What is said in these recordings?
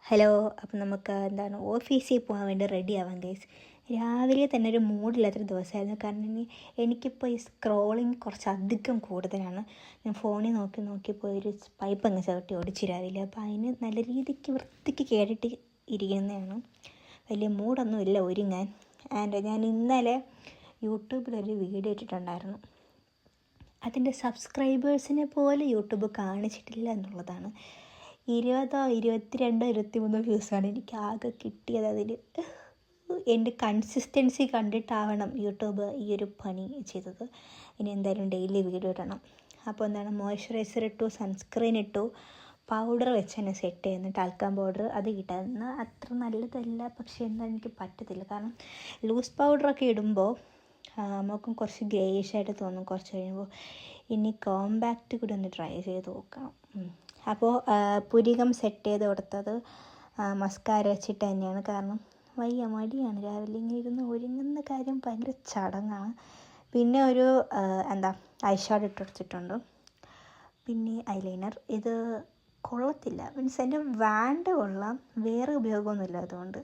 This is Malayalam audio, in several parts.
ഹലോ. അപ്പം നമുക്ക് ഓഫീസിൽ പോകാൻ വേണ്ടി റെഡി ആവാം ഗൈസ്. രാവിലെ തന്നെ ഒരു മൂഡില്ലാത്തൊരു ദിവസമായിരുന്നു. കാരണം എനിക്കിപ്പോൾ ഈ സ്ക്രോളിങ് കുറച്ച് അധികം കൂടുതലാണ്. ഞാൻ ഫോണിൽ നോക്കിയപ്പോൾ ഒരു പൈപ്പ് അങ്ങ് ചവിട്ടി ഓടിച്ച് രാവിലെ. അപ്പോൾ അതിന് നല്ല രീതിക്ക് വൃത്തിക്ക് കേട്ടിട്ട് ഇരിക്കുന്നതാണ്. വലിയ മൂഡൊന്നും ഇല്ല ഒരുങ്ങാൻ. ആൻഡ് ഞാൻ ഇന്നലെ യൂട്യൂബിലൊരു വീഡിയോ ഇട്ടിട്ടുണ്ടായിരുന്നു. അതിൻ്റെ സബ്സ്ക്രൈബേഴ്സിനെ പോലെ യൂട്യൂബ് കാണിച്ചിട്ടില്ല എന്നുള്ളതാണ്. 20, 22, 23 വ്യൂസാണ് എനിക്ക് ആകെ കിട്ടിയത്. അതിൽ എൻ്റെ കൺസിസ്റ്റൻസി കണ്ടിട്ടാവണം യൂട്യൂബ് ഈ ഒരു പണി ചെയ്തത്. ഇനി എന്തായാലും ഡെയിലി വീഡിയോ ഇടണം. അപ്പോൾ മോയ്സ്ചറൈസർ ഇട്ടു, സൺസ്ക്രീൻ ഇട്ടു, പൗഡർ വെച്ച് തന്നെ സെറ്റ് ചെയ്യുന്നു. ടാൽക്കം പൗഡർ അത് ഇടുന്ന അത്ര നല്ലതല്ല, പക്ഷേ എനിക്ക് പറ്റത്തില്ല. കാരണം ലൂസ് പൗഡറൊക്കെ ഇടുമ്പോൾ നമുക്കും കുറച്ച് ഗ്രേയിഷായിട്ട് തോന്നും കുറച്ച് കഴിയുമ്പോൾ. ഇനി കോമ്പാക്റ്റ് കൂടി ഒന്ന് ട്രൈ ചെയ്ത് നോക്കണം. അപ്പോൾ പുരികം സെറ്റ് ചെയ്ത് കൊടുത്തത് മസ്കാര വെച്ചിട്ട് തന്നെയാണ്. കാരണം മടിയാണ് രാവിലെ ഇങ്ങനെ ഇരുന്ന് ഒരുങ്ങുന്ന കാര്യം ഭയങ്കര ചടങ്ങാണ്. പിന്നെ ഒരു ഐഷാഡോ ഇട്ട് കൊടുത്തിട്ടുണ്ട്. പിന്നെ ഐലൈനർ ഇത് കൊള്ളത്തില്ല, മീൻസ് എൻ്റെ വാൻഡ് കൊള്ളാം, വേറെ ഉപയോഗമൊന്നുമില്ല. അതുകൊണ്ട്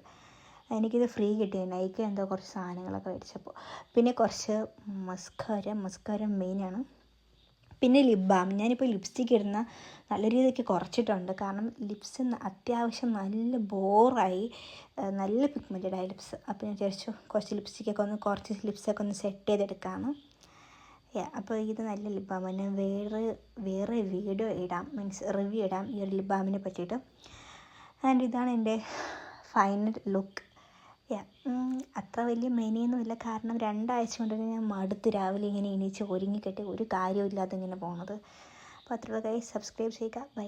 എനിക്കിത് ഫ്രീ കിട്ടിയ നൈക്ക് എന്തോ കുറച്ച് സാധനങ്ങളൊക്കെ മേടിച്ചപ്പോൾ. പിന്നെ കുറച്ച് മസ്കാര മെയിനാണ്. പിന്നെ ലിപ് ബാം. ഞാനിപ്പോൾ ലിപ്സ്റ്റിക്ക് ഇടുന്ന നല്ല രീതിക്ക് കുറച്ചിട്ടുണ്ട്. കാരണം ലിപ്സ് അത്യാവശ്യം നല്ല ബോറായി, നല്ല പിഗ്മെൻറ്റഡ് ആയ ലിപ്സ്. അപ്പോൾ ഞാൻ വിചാരിച്ചു കുറച്ച് ലിപ്സൊക്കെ ഒന്ന് സെറ്റ് ചെയ്തെടുക്കാമെന്ന്. അപ്പോൾ ഇത് നല്ല ലിപ് ബാം തന്നെ. വേറെ വീഡിയോ ഇടാം, മീൻസ് റിവ്യൂ ഇടാം ഈ ഒരു ലിപ് ബാമിനെ പറ്റിയിട്ട്. ആൻഡ് ഇതാണ് എൻ്റെ ഫൈനൽ ലുക്ക്. അത്ര വലിയ മെനയൊന്നുമില്ല. കാരണം 2 ആഴ്ച കൊണ്ട് ഞാൻ മടുത്ത് രാവിലെ ഇങ്ങനെ എണീച്ച് ഒരുങ്ങിക്കെട്ടി ഒരു കാര്യമില്ലാതെ ഇങ്ങനെ പോണത്. അപ്പോൾ അത്രയുള്ള ഗൈസ്, സബ്സ്ക്രൈബ് ചെയ്യുക. ബൈ.